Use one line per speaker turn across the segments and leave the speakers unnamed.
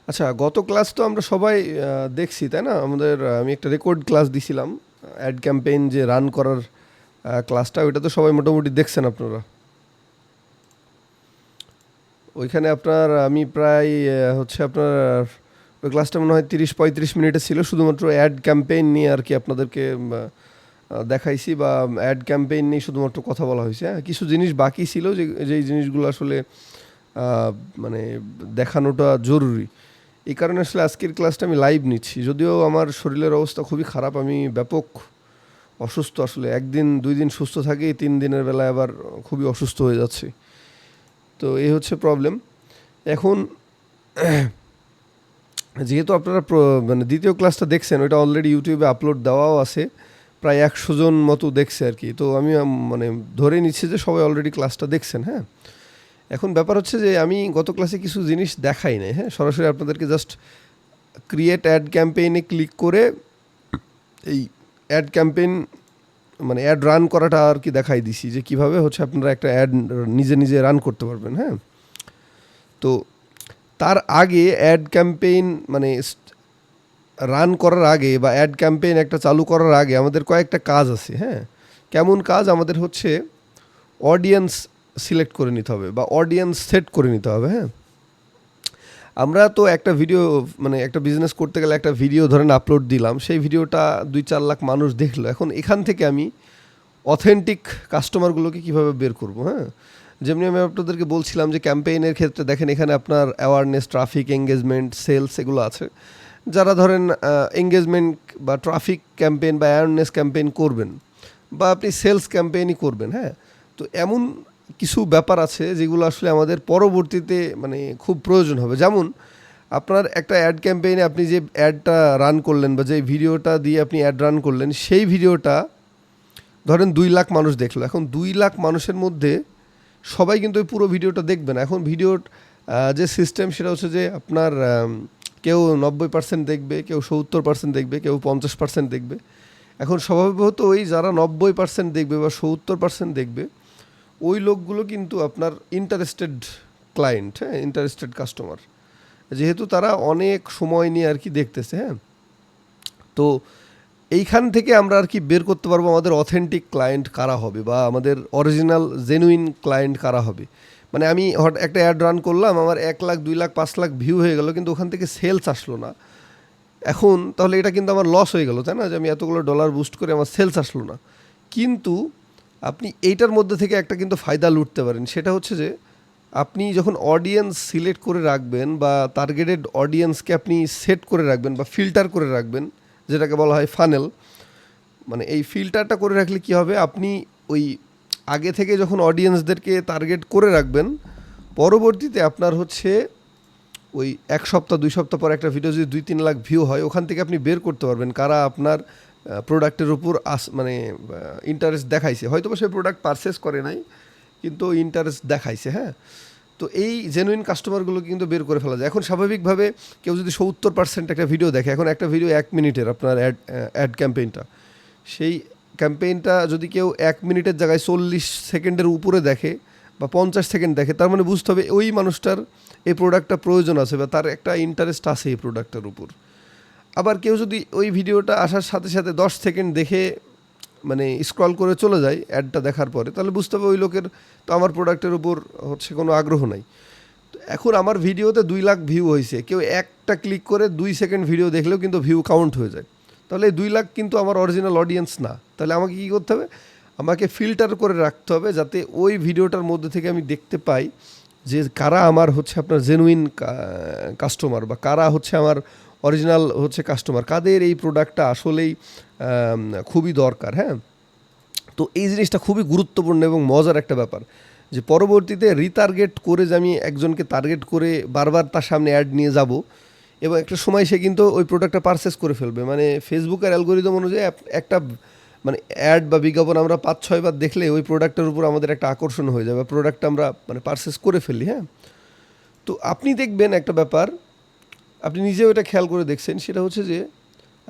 আচ্ছা, গত ক্লাস তো আমরা সবাই দেখছি, তাই না? আমাদের আমি একটা রেকর্ড ক্লাস দিছিলাম। অ্যাড ক্যাম্পেইন যে রান করার ক্লাসটা, ওইটা তো সবাই মোটামুটি দেখছেন আপনারা। ওইখানে আপনার আমি প্রায় হচ্ছে আপনার ওই ক্লাসটা মনে হয় 30-35 মিনিটের ছিল, শুধুমাত্র অ্যাড ক্যাম্পেইন নিয়ে আর কি আপনাদেরকে দেখাইছি, বা অ্যাড ক্যাম্পেইন নিয়ে শুধুমাত্র কথা বলা হয়েছে। হ্যাঁ, কিছু জিনিস বাকি ছিল যেই জিনিসগুলো আসলে আহ, মানে দেখানোটা জরুরি। এই কারণে আসলে আজকের ক্লাসটা আমি লাইভ নিচ্ছি, যদিও আমার শরীরের অবস্থা খুবই খারাপ। আমি ব্যাপক অসুস্থ আসলে, একদিন 2 দিন সুস্থ থাকি, 3 দিনের বেলায় আবার খুবই অসুস্থ হয়ে যাচ্ছি। তো এই হচ্ছে প্রবলেম এখন। যেহেতু আপনারা মানে দ্বিতীয় ক্লাসটা দেখছেন, ওইটা অলরেডি ইউটিউবে আপলোড দেওয়াও আছে, প্রায় 100 জন মতো দেখছে আর কি। তো আমি মানে ধরে নিচ্ছি যে সবাই অলরেডি ক্লাসটা দেখছেন। হ্যাঁ, এখন ব্যাপার হচ্ছে যে আমি গত ক্লাসে কিছু জিনিস দেখাই নাই। হ্যাঁ, সরাসরি আপনাদেরকে জাস্ট ক্রিয়েট অ্যাড ক্যাম্পেইনে ক্লিক করে এই অ্যাড ক্যাম্পেইন মানে অ্যাড রান করাটা আর কি দেখাই দিছি, যে কিভাবে হচ্ছে আপনারা একটা অ্যাড নিজে নিজে রান করতে পারবেন। হ্যাঁ, তো তার আগে অ্যাড ক্যাম্পেইন মানে রান করার আগে বা অ্যাড ক্যাম্পেইন একটা চালু করার আগে আমাদের কয়েকটা কাজ আছে। হ্যাঁ, কেমন কাজ? আমাদের হচ্ছে অডিয়েন্স সিলেক্ট করে নিতে হবে বা অডিয়েন্স সেট করে নিতে হবে। হ্যাঁ, আমরা তো একটা ভিডিও মানে একটা বিজনেস করতে গেলে একটা ভিডিও ধরেন আপলোড দিলাম, সেই ভিডিওটা 2-4 লাখ মানুষ দেখলো। এখন এখান থেকে আমি অথেন্টিক কাস্টমারগুলোকে কিভাবে বের করব? হ্যাঁ, যেমনি আমি আপনাদেরকে বলছিলাম যে ক্যাম্পেইনের ক্ষেত্রে দেখেন, এখানে আপনার অ্যাওয়ারনেস, ট্রাফিক, এঙ্গেজমেন্ট, সেলস এগুলো আছে। যারা ধরেন এঙ্গেজমেন্ট বা ট্রাফিক ক্যাম্পেইন বা অ্যাওয়ারনেস ক্যাম্পেইন করবেন, বা আপনি সেলস ক্যাম্পেইনই করবেন। হ্যাঁ, তো এমন কিছু ব্যাপার আছে যেগুলো আসলে আমাদের পরবর্তীতে মানে খুব প্রয়োজন হবে। যেমন আপনার একটা অ্যাড ক্যাম্পেইনে আপনি যে অ্যাডটা রান করলেন বা যে ভিডিওটা দিয়ে আপনি অ্যাড রান করলেন, সেই ভিডিওটা ধরেন 2 লাখ মানুষ দেখলো। এখন 2 লাখ মানুষের মধ্যে সবাই কিন্তু ওই পুরো ভিডিওটা দেখবে না। এখন ভিডিওর যে সিস্টেম সেটা হচ্ছে যে আপনার কেউ 90% দেখবে, কেউ 70% দেখবে, কেউ 50% দেখবে। এখন স্বভাবত ওই যারা 90% দেখবে বা 70% দেখবে, ওই লোকগুলো কিন্তু আপনার ইন্টারেস্টেড ক্লায়েন্ট। হ্যাঁ, ইন্টারেস্টেড কাস্টমার, যেহেতু তারা অনেক সময় নিয়ে আর কি দেখতেছে। হ্যাঁ, তো এইখান থেকে আমরা আর কি বের করতে পারবো আমাদের অথেন্টিক ক্লায়েন্ট কারা হবে বা আমাদের অরিজিনাল জেনুইন ক্লায়েন্ট কারা হবে। মানে আমি একটা অ্যাড রান করলাম, আমার 1 লাখ, 2 লাখ, 5 লাখ ভিউ হয়ে গেল, কিন্তু ওখান থেকে সেলস আসলো না। এখন তাহলে এটা কিন্তু আমার লস হয়ে গেল, তাই না? যে আমি এতগুলো ডলার বুস্ট করে আমার সেলস আসলো না। কিন্তু আপনি এইটার মধ্যে থেকে একটা কিন্তু ফায়দা লুটতে পারেন। সেটা হচ্ছে যে আপনি যখন অডিয়েন্স সিলেক্ট করে রাখবেন বা টার্গেটেড অডিয়েন্সকে আপনি সেট করে রাখবেন বা ফিল্টার করে রাখবেন, যেটাকে বলা হয় ফানেল। মানে এই ফিল্টারটা করে রাখলে কি হবে, আপনি ওই আগে থেকে যখন অডিয়েন্সদেরকে টার্গেট করে রাখবেন, পরবর্তীতে আপনার হচ্ছে ওই 1 সপ্তাহ 2 সপ্তাহ পর একটা ভিডিও যদি 2-3 লাখ ভিউ হয়, ওখান থেকে আপনি বের করতে পারবেন কারা আপনার প্রোডাক্টের উপর মানে ইন্টারেস্ট দেখাইছে। হয়তো বা সেই প্রোডাক্ট পারচেস করে নাই, কিন্তু ইন্টারেস্ট দেখাইছে। হ্যাঁ, তো এই জেনুইন কাস্টমারগুলোকে কিন্তু বের করে ফেলা যায়। এখন স্বাভাবিকভাবে কেউ যদি 70% একটা ভিডিও দেখে, এখন একটা ভিডিও 1 মিনিটের আপনার অ্যাড ক্যাম্পেইনটা, সেই ক্যাম্পেইনটা যদি কেউ 1 মিনিটের জায়গায় 40 সেকেন্ডের উপরে দেখে বা 50 সেকেন্ড দেখে, তার মানে বুঝতে হবে ওই মানুষটার এই প্রোডাক্টটা প্রয়োজন আছে বা তার একটা ইন্টারেস্ট আছে এই প্রোডাক্টটার উপর। আবার কেউ যদি ওই ভিডিওটা আসার সাথে সাথে 10 সেকেন্ড দেখে মানে স্ক্রল করে চলে যায় অ্যাডটা দেখার পরে, তাহলে বুঝতে হবে ওই লোকের তো আমার প্রোডাক্টের উপর হচ্ছে কোনো আগ্রহ নাই। তো এখন আমার ভিডিওতে 2 লাখ ভিউ হয়েছে, কেউ একটা ক্লিক করে 2 সেকেন্ড ভিডিও দেখলেও কিন্তু ভিউ কাউন্ট হয়ে যায়। তাহলে এই 2 লাখ কিন্তু আমার অরিজিনাল অডিয়েন্স না। তাহলে আমাকে কী করতে হবে? আমাকে ফিল্টার করে রাখতে হবে, যাতে ওই ভিডিওটার মধ্যে থেকে আমি দেখতে পাই যে কারা আমার হচ্ছে আপনার জেনুইন কাস্টমার বা কারা হচ্ছে আমার অরিজিনাল হচ্ছে কাস্টমার, কাদের এই প্রোডাক্টটা আসলেই খুবই দরকার। হ্যাঁ, তো এই জিনিসটা খুবই গুরুত্বপূর্ণ এবং মজার একটা ব্যাপার, যে পরবর্তীতে রিটার্গেট করে যে আমি একজনকে টার্গেট করে বারবার তার সামনে অ্যাড নিয়ে যাব, এবং একটা সময় সে কিন্তু ওই প্রোডাক্টটা পারচেস করে ফেলবে। মানে ফেসবুকের অ্যালগোরিদম অনুযায়ী একটা মানে অ্যাড বা বিজ্ঞাপন আমরা 5-6 বার দেখলে ওই প্রোডাক্টের উপর আমাদের একটা আকর্ষণ হয়ে যাবে, প্রোডাক্টটা আমরা মানে পারচেস করে ফেলি। হ্যাঁ, তো আপনি দেখবেন একটা ব্যাপার, আপনি নিজেও এটা খেয়াল করে দেখছেন, সেটা হচ্ছে যে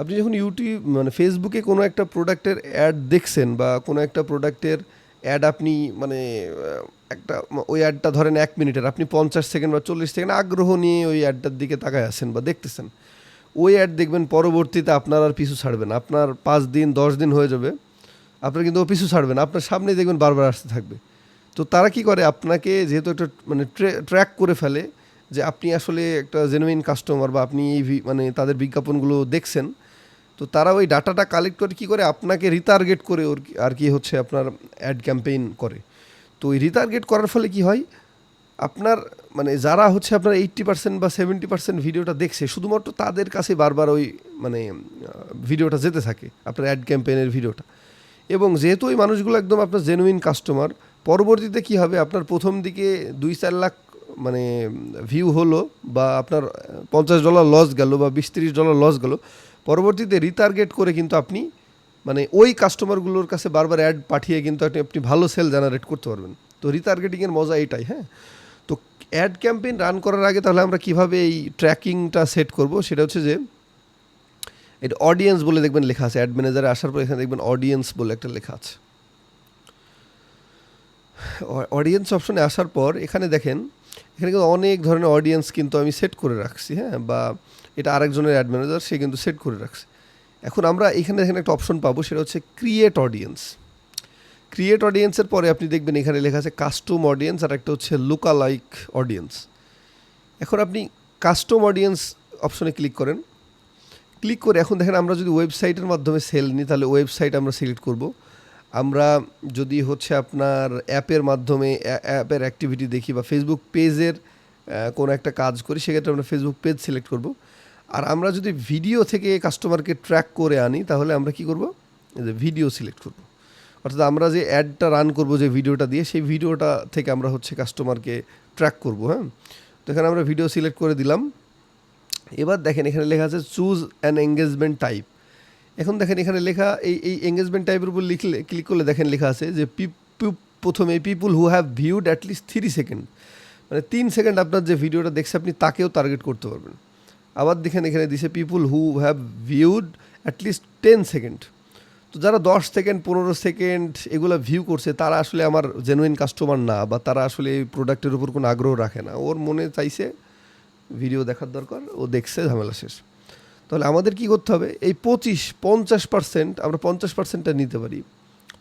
আপনি যখন ইউটিউব মানে ফেসবুকে কোনো একটা প্রোডাক্টের অ্যাড দেখছেন বা কোনো একটা প্রোডাক্টের অ্যাড আপনি মানে একটা ওই অ্যাডটা ধরেন 1 মিনিটের, আপনি 50 সেকেন্ড বা 40 সেকেন্ড আগ্রহ নিয়ে ওই অ্যাডটার দিকে তাকায় আছেন বা দেখতেছেন, ওই অ্যাড দেখবেন পরবর্তীতে আপনার আর পিছু ছাড়বে না। আপনার 5 দিন 10 দিন হয়ে যাবে, আপনার কিন্তু ও পিছু ছাড়বে না, আপনার সামনে দেখবেন বারবার আসতে থাকবে। তো তারা কি করে, আপনাকে যেহেতু একটা মানে ট্র্যাক করে ফেলে যে আপনি আসলে একটা জেনুইন কাস্টমার বা আপনি এই মানে তাদের বিজ্ঞাপনগুলো দেখছেন, তো তারা ওই ডাটাটা কালেক্ট করে কি করে আপনাকে রিটার্গেট করে ওর আর কি হচ্ছে আপনার অ্যাড ক্যাম্পেইন করে। তো ওই রিটার্গেট করার ফলে কি হয়, আপনার মানে যারা হচ্ছে আপনার 80% বা 70% ভিডিওটা দেখছে, শুধুমাত্র তাদের কাছে বারবার ওই মানে ভিডিওটা যেতে থাকে, আপনার অ্যাড ক্যাম্পেইনের ভিডিওটা। এবং যেহেতু ওই মানুষগুলো একদম আপনার জেনুইন কাস্টমার, পরবর্তীতে কি হবে, আপনার প্রথম দিকে 2-4 লাখ মানে ভিউ হলো বা আপনার $50 লস গেল বা $20-30 লস গেল, পরবর্তীতে রিটার্গেট করে কিন্তু আপনি মানে ওই কাস্টমারগুলোর কাছে বারবার অ্যাড পাঠিয়ে কিন্তু আপনি ভালো সেল জেনারেট করতে পারবেন। তো রিটার্গেটিংয়ের মজা এটাই। হ্যাঁ, তো অ্যাড ক্যাম্পেইন রান করার আগে তাহলে আমরা কিভাবে এই ট্র্যাকিংটা সেট করব, সেটা হচ্ছে যে এটা অডিয়েন্স বলে দেখবেন লেখা আছে, অ্যাড ম্যানেজারে আসার পর এখানে দেখবেন অডিয়েন্স বলে একটা লেখা আছে। অডিয়েন্স অপশনে আসার পর এখানে দেখেন, এখানে কিন্তু অনেক ধরনের অডিয়েন্স কিন্তু আমি সেট করে রাখছি। হ্যাঁ, বা এটা আরেকজনের অ্যাড ম্যানেজার, সে কিন্তু সেট করে রাখছে। এখন আমরা এখানে একটা অপশন পাবো, সেটা হচ্ছে ক্রিয়েট অডিয়েন্স। ক্রিয়েট অডিয়েন্সের পরে আপনি দেখবেন এখানে লেখা আছে কাস্টম অডিয়েন্স, আর একটা হচ্ছে লুকা লাইক অডিয়েন্স। এখন আপনি কাস্টম অডিয়েন্স অপশনে ক্লিক করেন। ক্লিক করে এখন দেখেন, আমরা যদি ওয়েবসাইটের মাধ্যমে সেল নিই তাহলে ওয়েবসাইট আমরা সিলেক্ট করব। আমরা যদি হচ্ছে আপনার অ্যাপের মাধ্যমে অ্যাপের অ্যাক্টিভিটি দেখি বা ফেসবুক পেজের কোনো একটা কাজ করি, সেক্ষেত্রে আমরা ফেসবুক পেজ সিলেক্ট করব। আর আমরা যদি ভিডিও থেকে কাস্টমারকে ট্র্যাক করে আনি তাহলে আমরা কি করব, যে ভিডিও সিলেক্ট করব। অর্থাৎ আমরা যে অ্যাডটা রান করব যে ভিডিওটা দিয়ে, সেই ভিডিওটা থেকে আমরা হচ্ছে কাস্টমারকে ট্র্যাক করব। হ্যাঁ, তো এখানে আমরা ভিডিও সিলেক্ট করে দিলাম। এবার দেখেন এখানে লেখা আছে চুজ অ্যান এঙ্গেজমেন্ট টাইপ। এখন দেখেন এখানে লেখা এই এঙ্গেজমেন্ট টাইপের উপর লিখলে ক্লিক করলে দেখেন লেখা আছে যে প্রথমে people who have viewed at least 3 second, মানে 3 সেকেন্ড আপনার যে ভিডিওটা দেখছে আপনি তাকেও টার্গেট করতে পারবেন। আবার দেখেন এখানে দিছে people who have viewed at least 10 second. তো যারা 10 সেকেন্ড 15 সেকেন্ড এগুলো ভিউ করছে তারা আসলে আমার জেনুইন কাস্টমার না, বা তারা আসলে এই প্রোডাক্টের উপর কোনো আগ্রহ রাখে না, ওর মনে চাইছে ভিডিও দেখার দরকার, ও দেখছে, ঝামেলা শেষ। তাহলে আমাদের কি করতে হবে, এই 50% আমরা 50%টা নিতে পারি।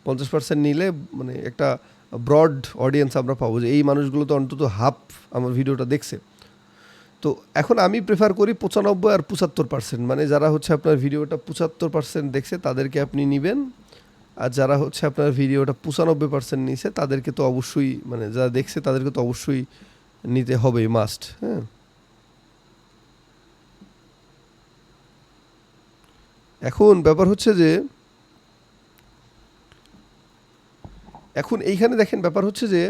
50% নিলে মানে একটা ব্রড অডিয়েন্স আমরা পাবো, যে এই মানুষগুলো তো অন্তত হাফ আমার ভিডিওটা দেখছে। তো এখন আমি প্রেফার করি 95 আর 75%, মানে যারা হচ্ছে আপনার ভিডিওটা 75% দেখছে তাদেরকে আপনি নেবেন, আর যারা হচ্ছে আপনার ভিডিওটা 95% নিছে তাদেরকে তো অবশ্যই, মানে যারা দেখছে তাদেরকে তো অবশ্যই নিতে হবেই, মাস্ট। হ্যাঁ, এখন ব্যাপার হচ্ছে যে এখন এইখানে দেখেন ব্যাপার হচ্ছে যে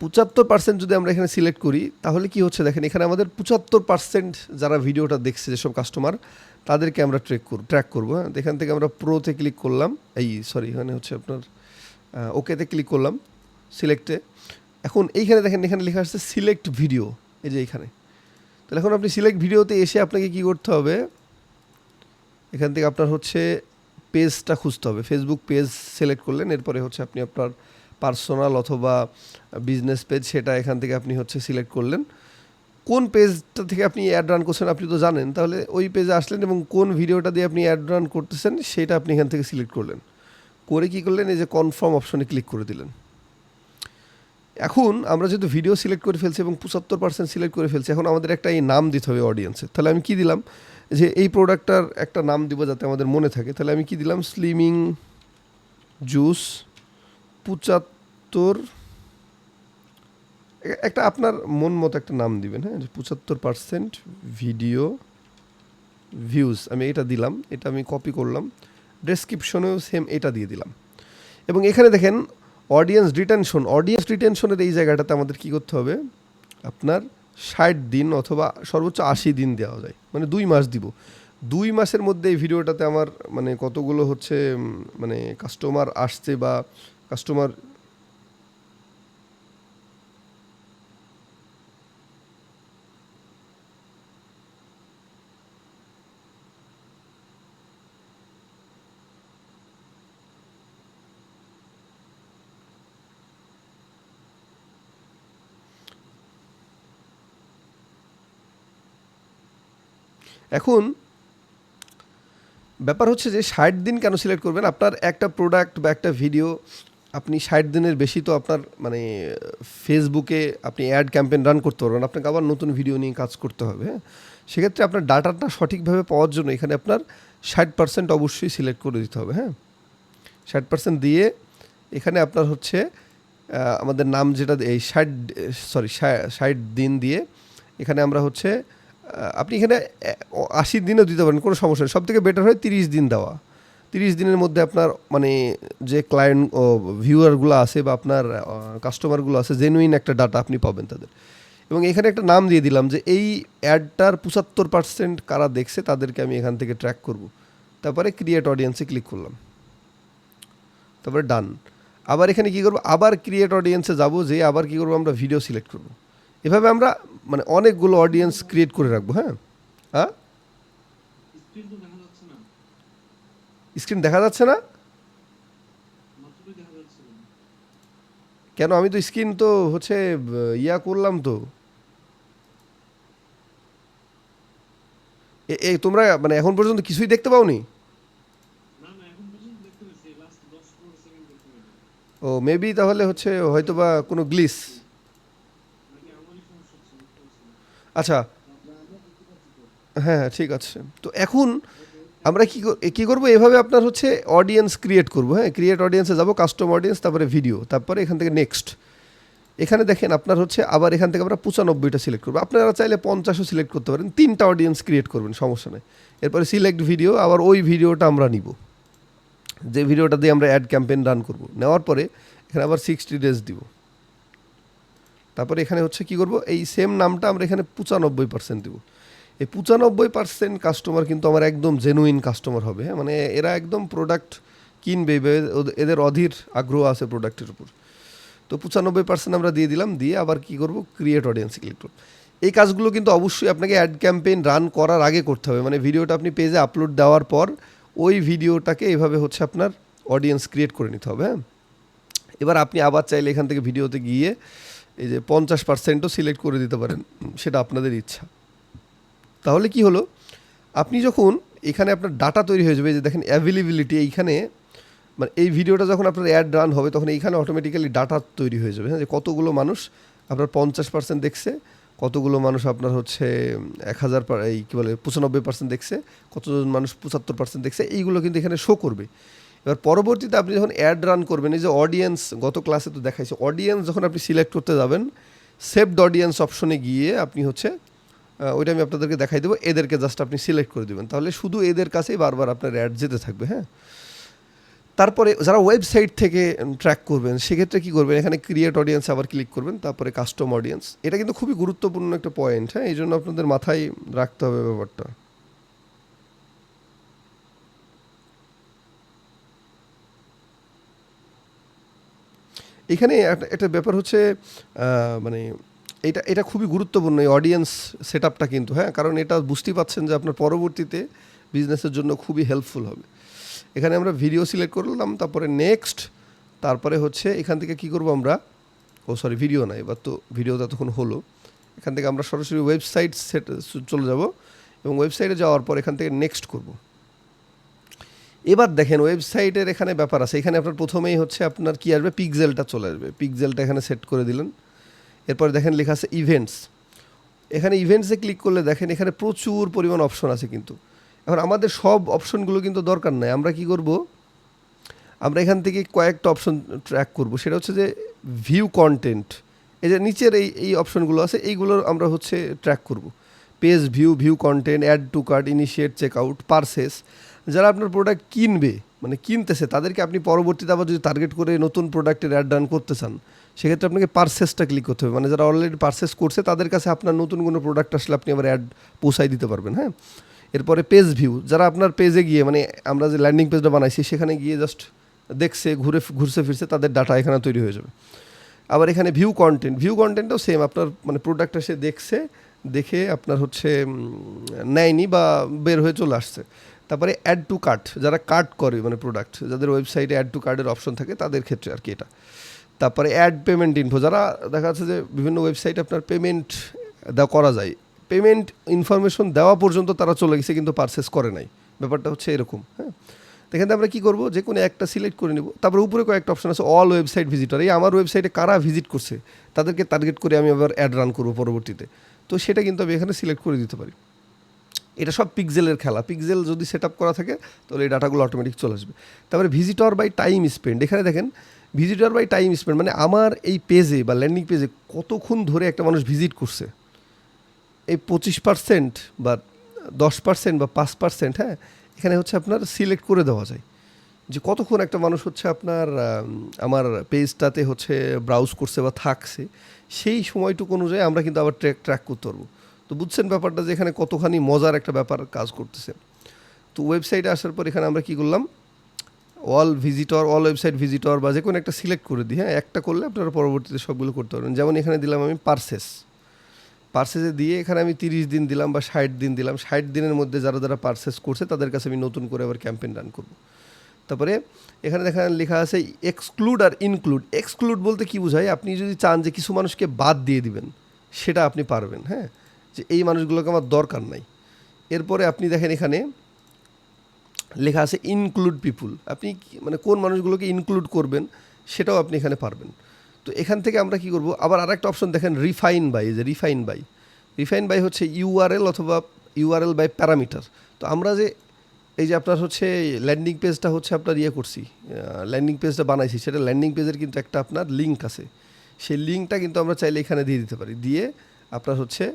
75% যদি আমরা এখানে সিলেক্ট করি তাহলে কি হচ্ছে দেখেন, এখানে আমাদের 75% যারা ভিডিওটা দেখছে যেসব কাস্টমার, তাদেরকে আমরা ট্র্যাক করবো। হ্যাঁ, এখান থেকে আমরা প্রোতে ক্লিক করলাম, এখানে হচ্ছে আপনার ওকেতে ক্লিক করলাম, সিলেক্টে। এখন এইখানে দেখেন এখানে লেখা আসছে সিলেক্ট ভিডিও, এই যে এইখানে। তাহলে এখন আপনি সিলেক্ট ভিডিওতে এসে আপনাকে কি করতে হবে, এখান থেকে আপনার হচ্ছে পেজটা খুঁজতে হবে। ফেসবুক পেজ সিলেক্ট করলেন, এরপরে হচ্ছে আপনি আপনার পার্সোনাল অথবা বিজনেস পেজ, সেটা এখান থেকে আপনি হচ্ছে সিলেক্ট করলেন। কোন পেজটা থেকে আপনি অ্যাড রান করছেন আপনি তো জানেন, তাহলে ওই পেজে আসলেন এবং কোন ভিডিওটা দিয়ে আপনি অ্যাড রান করতেছেন সেটা আপনি এখান থেকে সিলেক্ট করলেন। করে কি করলেন, এই যে কনফার্ম অপশনে ক্লিক করে দিলেন। এখন আমরা যেহেতু ভিডিও সিলেক্ট করে ফেলছি এবং 75% সিলেক্ট করে ফেলছি, এখন আমাদের একটা এই নাম দিতে হবে অডিয়েন্সের। তাহলে আমি কি দিলাম, যে এই প্রোডাক্টটার একটা নাম দিব যাতে আমাদের মনে থাকে। তাহলে আমি কি দিলাম, স্লিমিং জুস 75, একটা আপনার মন মতো একটা নাম দিবেন। হ্যাঁ, 75% ভিডিও ভিউজ, আমি এটা দিলাম, এটা আমি কপি করলাম, ডেসক্রিপশনেও সেম এটা দিয়ে দিলাম। এবং এখানে দেখেন অডিয়েন্স রিটেনশনের এই জায়গাটাতে আমাদের কি করতে হবে, আপনার 60 দিন অথবা সর্বোচ্চ 80 দিন দেওয়া যায়, মানে 2 মাস দিব। 2 মাসের মধ্যে এই ভিডিওটাতে আমার মানে কতগুলো হচ্ছে মানে কাস্টমার আসছে বা কাস্টমার। এখন ব্যাপার হচ্ছে যে 60 দিন কেন সিলেক্ট করবেন? আপনার একটা প্রোডাক্ট বা একটা ভিডিও আপনি 60 দিনের বেশি তো আপনার মানে ফেসবুকে আপনি অ্যাড ক্যাম্পেইন রান করতে পারবেন, আপনাকে আবার নতুন ভিডিও নিয়ে কাজ করতে হবে। হ্যাঁ, সেক্ষেত্রে আপনার ডাটাটা সঠিকভাবে পাওয়ার জন্য এখানে আপনার 60% অবশ্যই সিলেক্ট করে দিতে হবে। হ্যাঁ, 60% দিয়ে এখানে আপনার হচ্ছে আমাদের নাম যেটা এই 60 দিন দিয়ে এখানে আমরা হচ্ছে আপনি এখানে 80 দিনও দিতে পারেন, কোনো সমস্যা নেই। সব থেকে বেটার হয় 30 দিন দেওয়া। 30 দিনের মধ্যে আপনার মানে যে ক্লায়েন্ট ও ভিউয়ারগুলো আছে বা আপনার কাস্টমারগুলো আছে, জেনুইন একটা ডাটা আপনি পাবেন তাদের। এবং এখানে একটা নাম দিয়ে দিলাম যে এই অ্যাডটার 75% কারা দেখছে তাদেরকে আমি এখান থেকে ট্র্যাক করব। তারপরে ক্রিয়েট অডিয়েন্সে ক্লিক করলাম, তারপরে ডান। আবার এখানে কী করবো, আবার ক্রিয়েট অডিয়েন্সে যাবো, যে আবার কী করবো, আমরা ভিডিও সিলেক্ট করবো। এভাবে আমরা মানে অনেকগুলো অডিয়েন্স ক্রিয়েট করে রাখবো। হ্যাঁ, হ্যাঁ, স্ক্রিন দেখা যাচ্ছে না কেন? আমি তো স্ক্রিন তো হচ্ছে ইয়া করলাম তো। এই তোমরা মানে এখন পর্যন্ত কিছুই দেখতে পাওনি? ও মেবি তাহলে হচ্ছে হয়তো বা কোনো গ্লিস। আচ্ছা, হ্যাঁ হ্যাঁ, ঠিক আছে। তো এখন আমরা কী করবো, এভাবে আপনার হচ্ছে অডিয়েন্স ক্রিয়েট করবো। হ্যাঁ, ক্রিয়েট অডিয়েন্সে যাবো, কাস্টম অডিয়েন্স, তারপরে ভিডিও, তারপরে এখান থেকে নেক্সট। এখানে দেখেন আপনার হচ্ছে আবার এখান থেকে আমরা 95টা সিলেক্ট করবো। আপনারা চাইলে 50ও সিলেক্ট করতে পারেন, 3টা অডিয়েন্স ক্রিয়েট করবেন, সমস্যা নেই। এরপরে সিলেক্ট ভিডিও, আবার ওই ভিডিওটা আমরা নিব, যে ভিডিওটা দিয়ে আমরা অ্যাড ক্যাম্পেইন রান করব। নেওয়ার পরে এখানে আবার 60 ডেজ দিব। তারপরে এখানে হচ্ছে কি করব, এই সেম নামটা আমরা এখানে 95% দিব। এই 95% কাস্টমার কিন্তু আমার একদম জেনুইন কাস্টমার হবে। হ্যাঁ, মানে এরা একদম প্রোডাক্ট কিনবে, এদের অধীর আগ্রহ আছে প্রোডাক্টের উপর। তো 95% আমরা দিয়ে দিলাম, দিয়ে আবার কি করব, ক্রিয়েট অডিয়েন্স ক্লিক করব। এই কাজগুলো কিন্তু অবশ্যই আপনাকে অ্যাড ক্যাম্পেইন রান করার আগে করতে হবে। মানে ভিডিওটা আপনি পেজে আপলোড দেওয়ার পর ওই ভিডিওটাকে এভাবে হচ্ছে আপনার অডিয়েন্স ক্রিয়েট করে নিতে হবে। হ্যাঁ, এবার আপনি আবার চাইলে এখান থেকে ভিডিওতে গিয়ে এই যে 50%ও সিলেক্ট করে দিতে পারেন, সেটা আপনাদের ইচ্ছা। তাহলে কি হলো, আপনি যখন এখানে আপনার ডাটা তৈরি হয়ে যাবে, যে দেখেন অ্যাভেলেবিলিটি, এইখানে মানে এই ভিডিওটা যখন আপনার অ্যাড রান হবে তখন এইখানে অটোমেটিক্যালি ডাটা তৈরি হয়ে যাবে। হ্যাঁ, যে কতগুলো মানুষ আপনার 50% দেখছে, কতগুলো মানুষ আপনার হচ্ছে 1000 এই কী বলে 95% দেখছে, কতজন মানুষ 75% দেখছে, এইগুলো কিন্তু এখানে শো করবে। এবার পরবর্তীতে আপনি যখন অ্যাড রান করবেন, এই যে অডিয়েন্স, গত ক্লাসে তো দেখাইছে, অডিয়েন্স যখন আপনি সিলেক্ট করতে যাবেন, সেভড অডিয়েন্স অপশনে গিয়ে আপনি হচ্ছে ওইটা আমি আপনাদেরকে দেখাই দেবো, এদেরকে জাস্ট আপনি সিলেক্ট করে দেবেন, তাহলে শুধু এদের কাছেই বারবার আপনার অ্যাড যেতে থাকবে। হ্যাঁ, তারপরে যারা ওয়েবসাইট থেকে ট্র্যাক করবেন সেক্ষেত্রে কী করবেন, এখানে ক্রিয়েট অডিয়েন্স আবার ক্লিক করবেন, তারপরে কাস্টম অডিয়েন্স। এটা কিন্তু খুবই গুরুত্বপূর্ণ একটা পয়েন্ট। হ্যাঁ, এই জন্য আপনাদের মাথায় রাখতে হবে ব্যাপারটা। এখানে একটা ব্যাপার হচ্ছে মানে এটা এটা খুবই গুরুত্বপূর্ণ, এই অডিয়েন্স সেট আপটা কিন্তু। হ্যাঁ, কারণ এটা বুঝতেই পাচ্ছেন যে আপনার পরবর্তীতে বিজনেসের জন্য খুবই হেল্পফুল হবে। এখানে আমরা ভিডিও সিলেক্ট করলাম, তারপরে নেক্সট, তারপরে হচ্ছে এখান থেকে কি করব আমরা, ভিডিও না, এবার তো ভিডিওটা তখন হলো। এখান থেকে আমরা সরাসরি ওয়েবসাইট চলে যাব, এবং ওয়েবসাইটে যাওয়ার পর এখান থেকে নেক্সট করব। এবার দেখেন ওয়েবসাইটের এখানে ব্যাপার আছে। এখানে আপনার প্রথমেই হচ্ছে আপনার কি আসবে, পিক্সেলটা চলে আসবে। পিক্সেলটা এখানে সেট করে দিলেন। এরপর দেখেন লেখা আছে ইভেন্টস। এখানে ইভেন্টসে ক্লিক করলে দেখেন এখানে প্রচুর পরিমাণ অপশন আছে কিন্তু। এখন আমাদের সব অপশনগুলো কিন্তু দরকার নাই। আমরা কি করব, আমরা এখান থেকে কয়েকটা অপশন ট্র্যাক করব। সেটা হচ্ছে যে ভিউ কন্টেন্ট, এই যে নিচের এই অপশনগুলো আছে, এইগুলোর আমরা হচ্ছে ট্র্যাক করব। Page view, view content, add to cart, initiate checkout, purchase. যারা আপনার প্রোডাক্ট কিনবে মানে কিনতেছে তাদেরকে আপনি পরবর্তীতে আবার যদি টার্গেট করে নতুন প্রোডাক্টের অ্যাড রান করতে চান, সেক্ষেত্রে আপনাকে পারচেসটা ক্লিক করতে হবে। মানে যারা অলরেডি পারচেস করছে তাদের কাছে আপনার নতুন কোনো প্রোডাক্ট আসলে আপনি আবার অ্যাড পৌঁছাই দিতে পারবেন। হ্যাঁ, এরপরে পেজ ভিউ, যারা আপনার পেজে গিয়ে মানে আমরা যে ল্যান্ডিং পেজটা বানাইছি সেখানে গিয়ে জাস্ট দেখছে, ঘুরছে ফিরছে, তাদের ডাটা এখানে তৈরি হয়ে যাবে। আবার এখানে ভিউ কন্টেন্ট, ভিউ কন্টেন্টও সেম, আপনার মানে প্রোডাক্টটা সে দেখছে, দেখে আপনার হচ্ছে নেয়নি বা বের হয়ে চলে আসছে। তারপরে অ্যাড টু কার্ট, যারা কার্ট করে মানে প্রোডাক্ট, যাদের ওয়েবসাইটে অ্যাড টু কার্টের অপশন থাকে তাদের ক্ষেত্রে আর কি এটা। তারপরে অ্যাড পেমেন্ট ইনফো, যারা দেখা যাচ্ছে যে বিভিন্ন ওয়েবসাইটে আপনার পেমেন্ট করা যায়, পেমেন্ট ইনফরমেশন দেওয়া পর্যন্ত তারা চলে গেছে কিন্তু পারচেস করে নাই, ব্যাপারটা হচ্ছে এরকম। হ্যাঁ, এখানে আমরা কী করবো, যে কোনো একটা সিলেক্ট করে নেব। তারপরে উপরে কয়েকটা অপশন আছে, অল ওয়েবসাইট ভিজিটর, এই আমার ওয়েবসাইটে কারা ভিজিট করছে তাদেরকে টার্গেট করে আমি আবার অ্যাড রান করবো পরবর্তীতে। তো সেটা কিন্তু আমি এখানে সিলেক্ট করে দিতে পারি। এটা সব পিক্সেলের খেলা, পিক্সেল যদি সেট আপ করা থাকে তাহলে এই ডাটাগুলো অটোমেটিক চলে আসবে। তারপরে ভিজিটর বাই টাইম স্পেন্ড, এখানে দেখেন ভিজিটর বাই টাইম স্পেন্ড মানে আমার এই পেজে বা ল্যান্ডিং পেজে কতক্ষণ ধরে একটা মানুষ ভিজিট করছে, এই 25% বা 10% বা 5%, হ্যাঁ, এখানে হচ্ছে আপনার সিলেক্ট করে দেওয়া যায় যে কতক্ষণ একটা মানুষ হচ্ছে আপনার আমার পেজটাতে হচ্ছে ব্রাউজ করছে বা থাকছে, সেই সময়টুকু অনুযায়ী আমরা কিন্তু আবার ট্র্যাক করতে পারবো। তো বুঝছেন ব্যাপারটা যে এখানে কতখানি মজার একটা ব্যাপার কাজ করতেছে। তো ওয়েবসাইটে আসার পর এখানে আমরা কী করলাম, all visitor, all website visitor বা যে কোনো একটা সিলেক্ট করে দিই। হ্যাঁ, একটা করলে আপনারা পরবর্তীতে সবগুলো করতে পারবেন। যেমন এখানে দিলাম আমি পার্সেসে দিয়ে এখানে আমি 30 দিন দিলাম বা 60 দিন দিলাম। 60 দিনের মধ্যে যারা যারা পার্সেস করছে তাদের কাছে আমি নতুন করে আবার ক্যাম্পেইন রান করব। তারপরে এখানে দেখেন লেখা আছে এক্সক্লুড আর ইনক্লুড। এক্সক্লুড বলতে কী বোঝায়, আপনি যদি চান যে কিছু মানুষকে বাদ দিয়ে দিবেন সেটা আপনি পারবেন। হ্যাঁ, যে এই মানুষগুলোকে আমার দরকার নাই। এরপরে আপনি দেখেন এখানে লেখা আছে ইনক্লুড পিপুল, আপনি মানে কোন মানুষগুলোকে ইনক্লুড করবেন সেটাও আপনি এখানে পারবেন। তো এখান থেকে আমরা কি করব, আবার আরেকটা অপশন দেখেন রিফাইন বাই, যে রিফাইন বাই হচ্ছে ইউআরএল অথবা ইউআরএল বাই প্যারামিটার। তো আমরা যে এই যে আপনার হচ্ছে ল্যান্ডিং পেজটা হচ্ছে আপনার করছি, ল্যান্ডিং পেজটা বানাইছি, সেটা ল্যান্ডিং পেজের কিন্তু একটা আপনার লিঙ্ক আছে, সেই লিঙ্কটা কিন্তু আমরা চাইলে এখানে দিয়ে দিতে পারি। দিয়ে আপনার হচ্ছে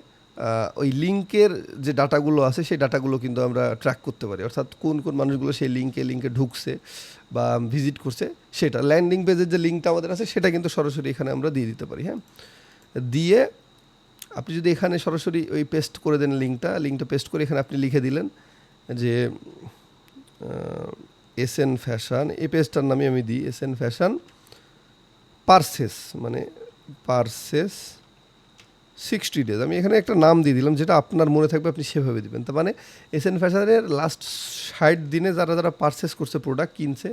ওই লিঙ্কের যে ডাটাগুলো আছে সেই ডাটাগুলো কিন্তু আমরা ট্র্যাক করতে পারি, অর্থাৎ কোন কোন মানুষগুলো সেই লিঙ্কে ঢুকছে বা ভিজিট করছে, সেটা ল্যান্ডিং পেজের যে লিঙ্কটা আমাদের আছে সেটা কিন্তু সরাসরি এখানে আমরা দিয়ে দিতে পারি। হ্যাঁ, দিয়ে আপনি যদি এখানে সরাসরি ওই পেস্ট করে দেন লিঙ্কটা পেস্ট করে এখানে আপনি লিখে দিলেন যে এসএন ফ্যাশন, এই পেজটার নামে আমি দিই এসএন ফ্যাশন পারসেস, মানে পারসেস 60 ডেজ, আমি এখানে একটা নাম দিয়ে দিলাম যেটা আপনার মনে থাকবে আপনি সেভাবে দিবেন। তার মানে এসএন ফ্যাশনের লাস্ট 60 দিনে যারা যারা পারচেস করছে, প্রোডাক্ট কিনছে,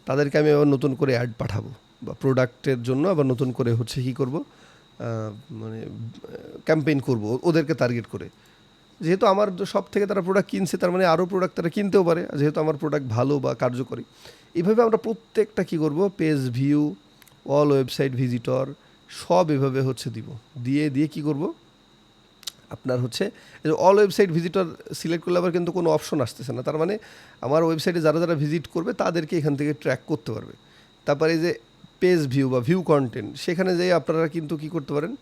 তাদেরকে আমি আবার নতুন করে অ্যাড পাঠাবো বা প্রোডাক্টের জন্য আবার নতুন করে হচ্ছে কী করব, মানে ক্যাম্পেইন করব ওদেরকে টার্গেট করে। যেহেতু আমার সব থেকে তারা প্রোডাক্ট কিনছে, তার মানে আরও প্রোডাক্ট তারা কিনতেও পারে, যেহেতু আমার প্রোডাক্ট ভালো বা কার্যকরী। এইভাবে আমরা প্রত্যেকটা কী করব, page view, all website visitor সব এভাবে হচ্ছে দিয়ে কী করব, আপনার হচ্ছে অল ওয়েবসাইট ভিজিটর সিলেক্ট করলে আবার কিন্তু কোনো অপশন আসতেছে না, তার মানে আমার ওয়েবসাইটে যারা যারা ভিজিট করবে তাদেরকে এখান থেকে ট্র্যাক করতে পারবে। তারপরে যে পেজ ভিউ বা ভিউ কন্টেন্ট, সেখানে যেয়ে আপনারা কিন্তু কী করতে পারেন,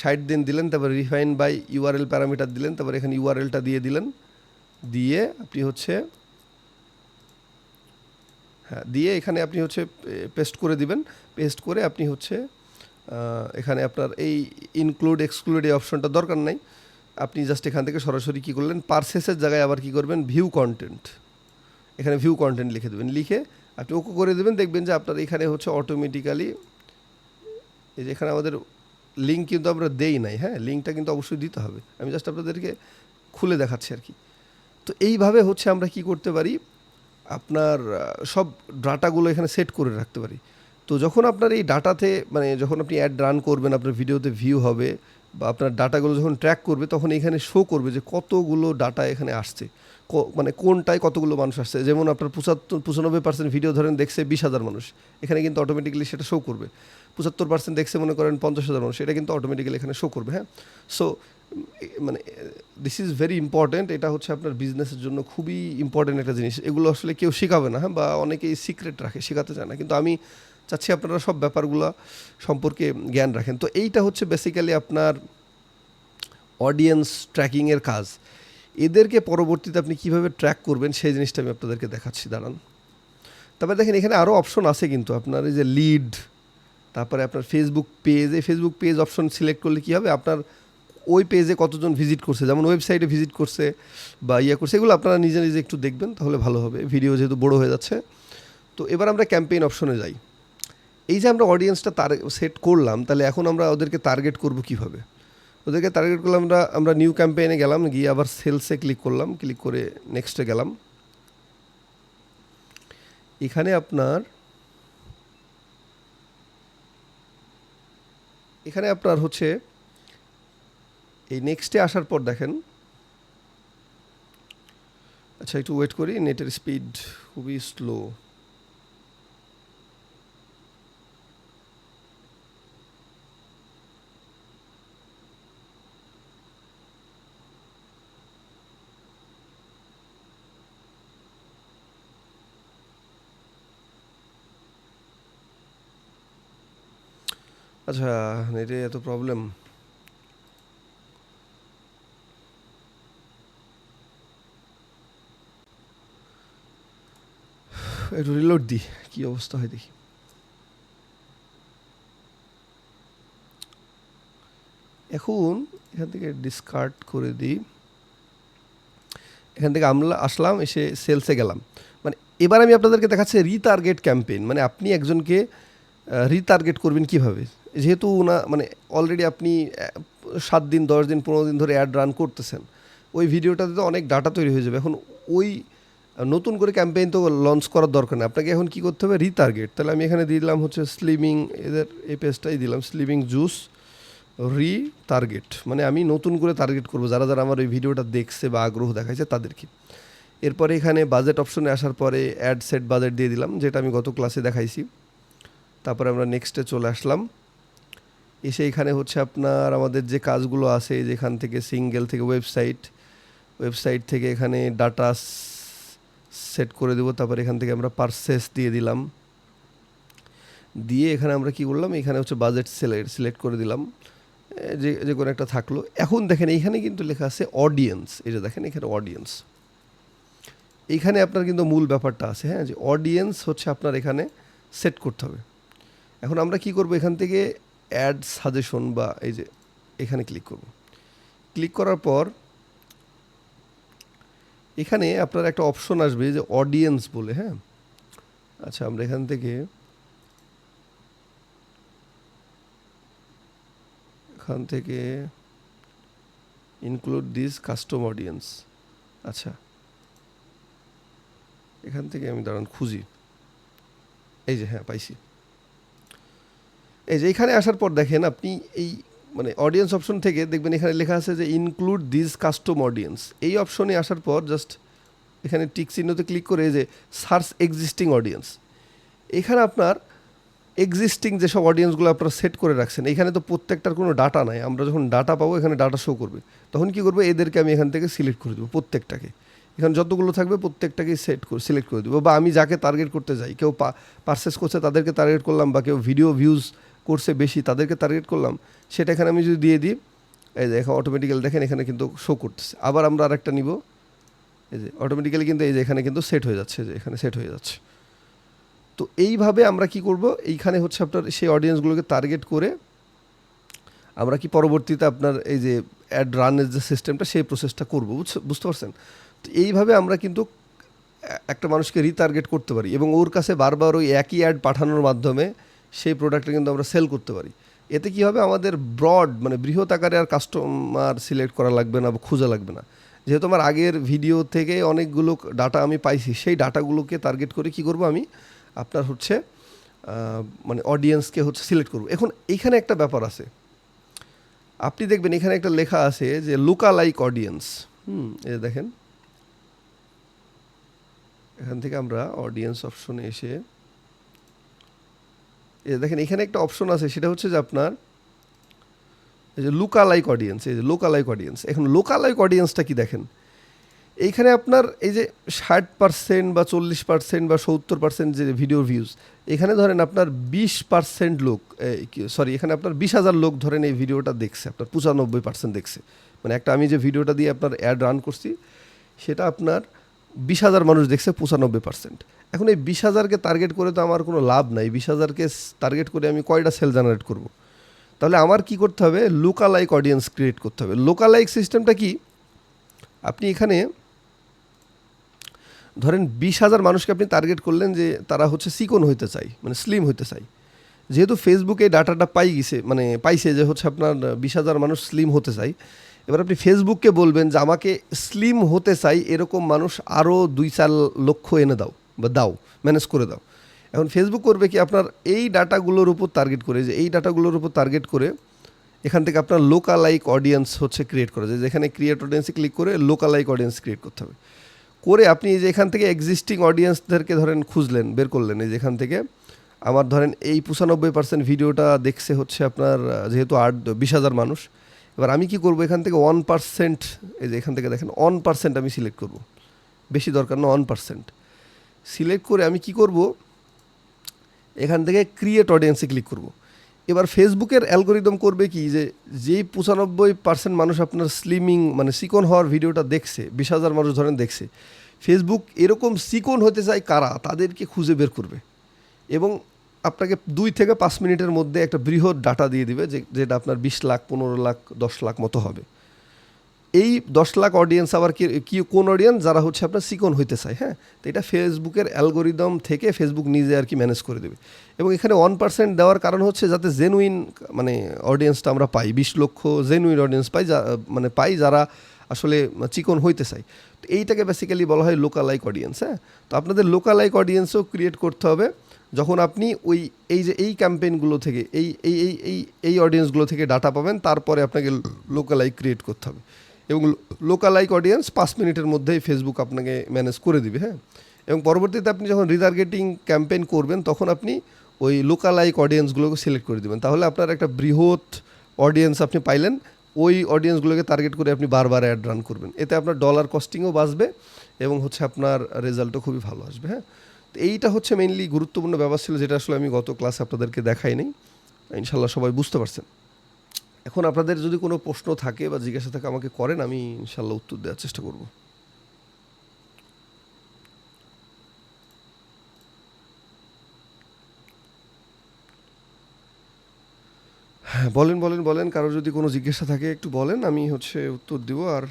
60 দিন দিলেন, তারপরে রিফাইন বাই ইউআরএল প্যারামিটার দিলেন, তারপরে এখানে ইউআরএলটা দিয়ে দিলেন, দিয়ে আপনি হচ্ছে দিয়ে এখানে আপনি হচ্ছে পেস্ট করে দিবেন। পেস্ট করে আপনি হচ্ছে এখানে আপনার এই ইনক্লুড এক্সক্লুড এই অপশনটা দরকার নাই, আপনি জাস্ট এখান থেকে সরাসরি কী করলেন, পারচেসের জায়গায় আবার কী করবেন, ভিউ কন্টেন্ট, এখানে ভিউ কন্টেন্ট লিখে দেবেন, লিখে আপনি ওকে করে দেবেন। দেখবেন যে আপনার এখানে হচ্ছে অটোমেটিক্যালি এই যে এখানে আমাদের লিঙ্ক কিন্তু আমরা দেই নাই, হ্যাঁ, লিঙ্কটা কিন্তু অবশ্যই দিতে হবে, আমি জাস্ট আপনাদেরকে খুলে দেখাচ্ছি আর কি। তো এইভাবে হচ্ছে আমরা কি করতে পারি, আপনার সব ডাটাগুলো এখানে সেট করে রাখতে পারি। তো যখন আপনার এই ডাটাতে মানে যখন আপনি অ্যাড রান করবেন, আপনার ভিডিওতে ভিউ হবে বা আপনার ডাটাগুলো যখন ট্র্যাক করবে, তখন এখানে শো করবে যে কতগুলো ডাটা এখানে আসছে, মানে কোনটায় কতগুলো মানুষ আসছে। যেমন আপনার 95% ভিডিও ধরেন দেখছে 20,000 মানুষ, এখানে কিন্তু অটোমেটিক্যালি সেটা শো করবে। 75% দেখছে মনে করেন 50,000 মানুষ, এটা কিন্তু অটোমেটিক্যালি এখানে শো করবে। হ্যাঁ, সো মানে দিস ইজ ভেরি ইম্পর্ট্যান্ট, এটা হচ্ছে আপনার বিজনেসের জন্য খুবই ইম্পর্ট্যান্ট একটা জিনিস। এগুলো আসলে কেউ শেখাবে না, হ্যাঁ, বা অনেকেই সিক্রেট রাখে, শেখাতে চায় না, কিন্তু আমি চাচ্ছি আপনারা সব ব্যাপারগুলো সম্পর্কে জ্ঞান রাখেন। তো এইটা হচ্ছে বেসিক্যালি আপনার অডিয়েন্স ট্র্যাকিংয়ের কাজ। এদেরকে পরবর্তীতে আপনি কীভাবে ট্র্যাক করবেন সেই জিনিসটা আমি আপনাদেরকে দেখাচ্ছি, দাঁড়ান। তারপরে দেখেন এখানে আরও অপশন আছে কিন্তু, আপনার এই যে লিড, তারপরে আপনার ফেসবুক পেজ, এই ফেসবুক পেজ অপশন সিলেক্ট করলে কী হবে, আপনার ওই পেজে কতজন ভিজিট করছে, যেমন ওয়েবসাইটে ভিজিট করছে বা করছে, এগুলো আপনারা নিজে নিজে একটু দেখবেন, তাহলে ভালো হবে, ভিডিও যেহেতু বড় হয়ে যাচ্ছে। তো এবার আমরা ক্যাম্পেইন অপশনে যাই। এই যে আমরা অডিয়েন্সটা সেট করলাম, তাহলে এখন আমরা ওদেরকে টার্গেট করব কীভাবে, ওদেরকে টার্গেট করলাম আমরা নিউ ক্যাম্পেইনে গেলাম, গিয়ে আবার সেলসে ক্লিক করলাম, ক্লিক করে নেক্সটে গেলাম। এখানে আপনার হচ্ছে এই নেক্সটে আসার পর দেখেন, আচ্ছা একটু ওয়েট করি, নেটের স্পিড খুবই স্লো। আচ্ছা, নেটে এত প্রবলেম। একটু রিলোড দিই, কি অবস্থা হয় দেখি। এখন এখান থেকে ডিসকার্ড করে দিই, এখান থেকে আমরা আসলাম, এসে সেলসে গেলাম। মানে এবার আমি আপনাদেরকে দেখাচ্ছি রিটার্গেট ক্যাম্পেইন, মানে আপনি একজনকে রিটার্গেট করবেন কিভাবে। যেহেতু না মানে অলরেডি আপনি 7 দিন 10 দিন 15 দিন ধরে অ্যাড রান করতেছেন, ওই ভিডিওটাতে তো অনেক ডাটা তৈরি হয়ে যাবে। এখন ওই নতুন করে ক্যাম্পেইন তো লঞ্চ করার দরকার নেই, আপনাকে এখন কী করতে হবে, রিটার্গেট। তাহলে আমি এখানে দিলাম হচ্ছে স্লিমিং, এদের এই পেজটাই দিলাম স্লিমিং জুস টার্গেট, মানে আমি নতুন করে টার্গেট করবো যারা যারা আমার ওই ভিডিওটা দেখছে বা আগ্রহ দেখাইছে তাদেরকে। এরপরে এখানে বাজেট অপশনে আসার পরে অ্যাড সেট বাজেট দিয়ে দিলাম, যেটা আমি গত ক্লাসে দেখাইছি। তারপরে আমরা নেক্সটে চলে আসলাম, এসে এখানে হচ্ছে আপনার আমাদের যে কাজগুলো আছে, যেখান থেকে সিঙ্গেল থেকে ওয়েবসাইট থেকে এখানে ডাটা সেট করে দেবো। তারপরে এখান থেকে আমরা পারচেস দিয়ে দিলাম, দিয়ে এখানে আমরা কি করলাম, এখানে হচ্ছে বাজেট সিলেক্ট করে দিলাম, যে কোনো একটা থাকলো। এখন দেখেন এইখানে কিন্তু লেখা আছে অডিয়েন্স, এই যে দেখেন এখানে অডিয়েন্স, এইখানে আপনার কিন্তু মূল ব্যাপারটা আছে, হ্যাঁ, যে অডিয়েন্স হচ্ছে আপনার এখানে সেট করতে হবে। এখন আমরা কি করব, এখান থেকে অ্যাড সাজেশন বা এই যে এখানে ক্লিক করব। ক্লিক করার পর এখানে আপনার একটা অপশন আসবে যে অডিয়েন্স বলে, হ্যাঁ। আচ্ছা, আমরা এখান থেকে ইনক্লুড দিস কাস্টম অডিয়েন্স। আচ্ছা, এখান থেকে আমি দাঁড়ান খুঁজি, এই যে হ্যাঁ পাইছি। এই যে এখানে আসার পর দেখেন আপনি এই মানে অডিয়েন্স অপশন থেকে দেখবেন এখানে লেখা আছে যে ইনক্লুড দিস কাস্টম অডিয়েন্স। এই অপশনে আসার পর জাস্ট এখানে টিক চিহ্নতে ক্লিক করে যে সার্চ এক্সিস্টিং অডিয়েন্স, এখানে আপনার এক্সিস্টিং যেসব অডিয়েন্সগুলো আপনারা সেট করে রাখছেন, এখানে তো প্রত্যেকটার কোনো ডাটা নাই। আমরা যখন ডাটা পাবো এখানে ডাটা শো করবে, তখন কী করবো, এদেরকে আমি এখান থেকে সিলেক্ট করে দেবো প্রত্যেকটাকে। এখানে যতগুলো থাকবে প্রত্যেকটাকেই সিলেক্ট করে দেবো, বা আমি যাকে টার্গেট করতে যাই, কেউ পারচেস করছে তাদেরকে টার্গেট করলাম, বা কেউ ভিডিও ভিউজ করছে বেশি তাদেরকে টার্গেট করলাম, সেটা এখানে আমি যদি দিয়ে দিই, এই যে এখন অটোমেটিক্যালি দেখেন এখানে কিন্তু শো করতেছে। আবার আমরা আরেকটা নিব, এই যে অটোমেটিক্যালি কিন্তু এই যে এখানে কিন্তু সেট হয়ে যাচ্ছে, যে এখানে সেট হয়ে যাচ্ছে। তো এইভাবে আমরা কি করব, এইখানে হচ্ছে আপনার সেই অডিয়েন্সগুলোকে টার্গেট করে আমরা কি পরবর্তীতে আপনার এই যে অ্যাড রানের যে সিস্টেমটা, সেই প্রসেসটা করবো, বুঝতে পারছেন। তো এইভাবে আমরা কিন্তু একটা মানুষকে রিটার্গেট করতে পারি, এবং ওর কাছে বারবার ওই একই অ্যাড পাঠানোর মাধ্যমে সেই প্রোডাক্টটা কিন্তু আমরা সেল করতে পারি। এতে কী হবে, আমাদের ব্রড মানে বৃহৎ আকারে আর কাস্টমার সিলেক্ট করা লাগবে না বা খোঁজা লাগবে না। যেহেতু আমার আগের ভিডিও থেকে অনেকগুলো ডাটা আমি পাইছি, সেই ডাটাগুলোকে টার্গেট করে কি করব, আমি আপনার হচ্ছে মানে অডিয়েন্সকে হচ্ছে সিলেক্ট করব। এখন এইখানে একটা ব্যাপার আছে, আপনি দেখবেন এখানে একটা লেখা আছে যে লুকা লাইক অডিয়েন্স। এই দেখেন এখান থেকে আমরা অডিয়েন্স অপশনে এসে দেখেন এখানে একটা অপশন আছে, সেটা হচ্ছে যে আপনার এই যে লুকা লাইক অডিয়েন্স, এই যে লোকা লাইক অডিয়েন্স। এখন লোকা লাইক অডিয়েন্সটা কি দেখেন, এইখানে আপনার এই যে 60% বা 40% বা 70% যে ভিডিও ভিউজ, এখানে ধরেন আপনার 20% লোক, সরি এখানে আপনার 20,000 লোক ধরেন এই ভিডিওটা দেখছে, আপনার 95% দেখছে। মানে একটা আমি যে ভিডিওটা দিয়ে আপনার অ্যাড রান করছি, সেটা আপনার 20,000 মানুষ দেখছে, 95%। এখন এই 20,000কে টার্গেট করে তো আমার কোনো লাভ নাই। 20,000কে টার্গেট করে আমি কয়টা সেল জেনারেট করব? তাহলে আমার কি করতে হবে, লোকা লাইক অডিয়েন্স ক্রিয়েট করতে হবে। লোকা লাইক সিস্টেমটা কি, আপনি এখানে ধরেন 20,000 মানুষকে আপনি টার্গেট করলেন যে তারা হচ্ছে চিকন হইতে চাই, মানে স্লিম হইতে চাই। যেহেতু ফেসবুকে ডাটাটা পাইছে যে হচ্ছে আপনার 20,000 মানুষ স্লিম হতে চাই, এবার আপনি ফেসবুককে বলবেন যে আমাকে স্লিম হতে চাই এরকম মানুষ আরও 2-4 লক্ষ এনে দাও বা ম্যানেজ করে দাও। এখন ফেসবুক করবে কি, আপনার এই ডাটাগুলোর উপর টার্গেট করে, যে এই ডাটাগুলোর উপর টার্গেট করে এখান থেকে আপনার লোকালাইক অডিয়েন্স হচ্ছে ক্রিয়েট করা যায়, যেখানে ক্রিয়েট অডিয়েন্সে ক্লিক করে লোকালাইক অডিয়েন্স ক্রিয়েট করতে হবে। করে আপনি এই যে এখান থেকে এক্সিস্টিং অডিয়েন্সদেরকে ধরেন খুঁজলেন, বের করলেন, এই যে এখান থেকে আমার ধরেন এই 95% ভিডিওটা দেখছে হচ্ছে আপনার যেহেতু 20,000 মানুষ। এবার আমি কি করব, এখান থেকে 1%, এই যে এখান থেকে দেখেন 1% আমি সিলেক্ট করব, বেশি দরকার না, 1% সিলেক্ট করে আমি কি করব, এখান থেকে ক্রিয়েট অডিয়েন্সে ক্লিক করব। এবার ফেসবুকের অ্যালগোরিদম করবে কি, যে যেই 95% মানুষ আপনার স্লিমিং মানে চিকন হওয়ার ভিডিওটা দেখছে, 20,000 মানুষ ধরেন দেখছে, ফেসবুক এরকম চিকন হতে চায় কারা, তাদেরকে খুঁজে বের করবে এবং আপনাকে 2 থেকে 5 মিনিটের মধ্যে একটা বৃহৎ ডাটা দিয়ে দিবে, যেটা আপনার 20 লাখ, 15 লাখ, 10 লাখ মতো হবে। এই 10 লাখ অডিয়েন্স আবার কি কোন অডিয়েন্স, যারা হচ্ছে আপনার চিকন হইতে চায়। হ্যাঁ, তো এটা ফেসবুকের অ্যালগোরিদম থেকে ফেসবুক নিজে আর কি ম্যানেজ করে দেবে। এবং এখানে 1% দেওয়ার কারণ হচ্ছে যাতে জেনুইন মানে অডিয়েন্সটা আমরা পাই, 20 লক্ষ জেনুইন অডিয়েন্স পাই, মানে পাই যারা আসলে চিকন হইতে চাই। তো এইটাকে বেসিক্যালি বলা হয় লোকালাইক অডিয়েন্স। হ্যাঁ, তো আপনাদের লোকালাইক অডিয়েন্সও ক্রিয়েট করতে হবে যখন আপনি ওই এই যে এই ক্যাম্পেইনগুলো থেকে এই এই এই এই এই অডিয়েন্সগুলো থেকে ডাটা পাবেন, তারপরে আপনাকে লোকালাইক ক্রিয়েট করতে হবে। এবং লোকালাইক অডিয়েন্স 5 মিনিটের মধ্যেই ফেসবুক আপনাকে ম্যানেজ করে দিবে। হ্যাঁ, এবং পরবর্তীতে আপনি যখন রিটার্গেটিং ক্যাম্পেইন করবেন, তখন আপনি ওই লোকালাইক অডিয়েন্সগুলোকে সিলেক্ট করে দেবেন, তাহলে আপনার একটা বৃহৎ অডিয়েন্স আপনি পাইলেন। ওই অডিয়েন্সগুলোকে টার্গেট করে আপনি বারবার অ্যাড রান করবেন, এতে আপনার ডলার কস্টিংও বাঁচবে এবং হচ্ছে আপনার রেজাল্টও খুবই ভালো আসবে। হ্যাঁ, তো এইটা হচ্ছে মেইনলি গুরুত্বপূর্ণ ব্যাপার ছিল, যেটা আসলে আমি গত ক্লাসে আপনাদেরকে দেখাই নাই। ইনশাল্লাহ সবাই বুঝতে পারছেন। এখন আপনাদের যদি কোনো প্রশ্ন থাকে বা জিজ্ঞাসা থাকে আমাকে করেন, আমি ইনশাল্লাহ উত্তর দেওয়ার চেষ্টা করব। হ্যাঁ, বলেন বলেন বলেন, কারো যদি কোনো জিজ্ঞাসা থাকে একটু বলেন, আমি হচ্ছে উত্তর দিব। আর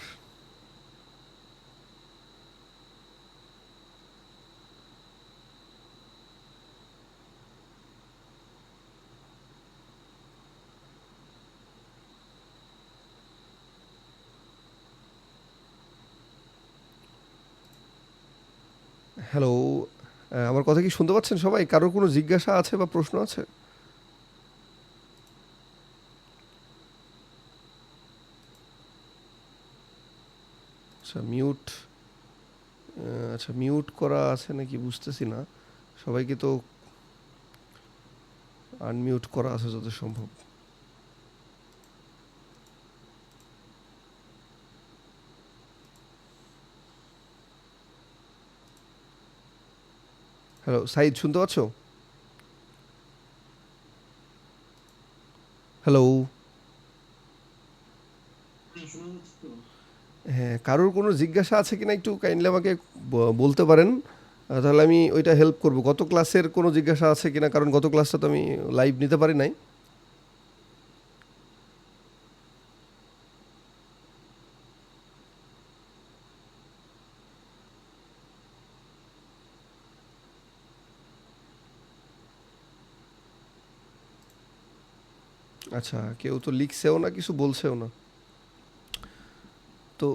হ্যালো, আমার কথা কি শুনতে পাচ্ছেন সবাই? কারোর কোনো জিজ্ঞাসা আছে বা প্রশ্ন আছে? আচ্ছা মিউট, আচ্ছা মিউট করা আছে নাকি বুঝতেছি না। সবাইকে তো আনমিউট করা আছে যত সম্ভব। হ্যালো সাইদ, শুনতে পাচ্ছ? হ্যালো। হ্যাঁ, কারোর কোনো জিজ্ঞাসা আছে কিনা একটু কাইন্ডলি আমাকে বলতে পারেন, তাহলে আমি ওইটা হেল্প করব। গত ক্লাসের কোনো জিজ্ঞাসা আছে কিনা, কারণ গত ক্লাসটা তো আমি লাইভ নিতে পারি নাই। আচ্ছা, কেউ তো লিখছেও না, কিছু বলছেও না। তো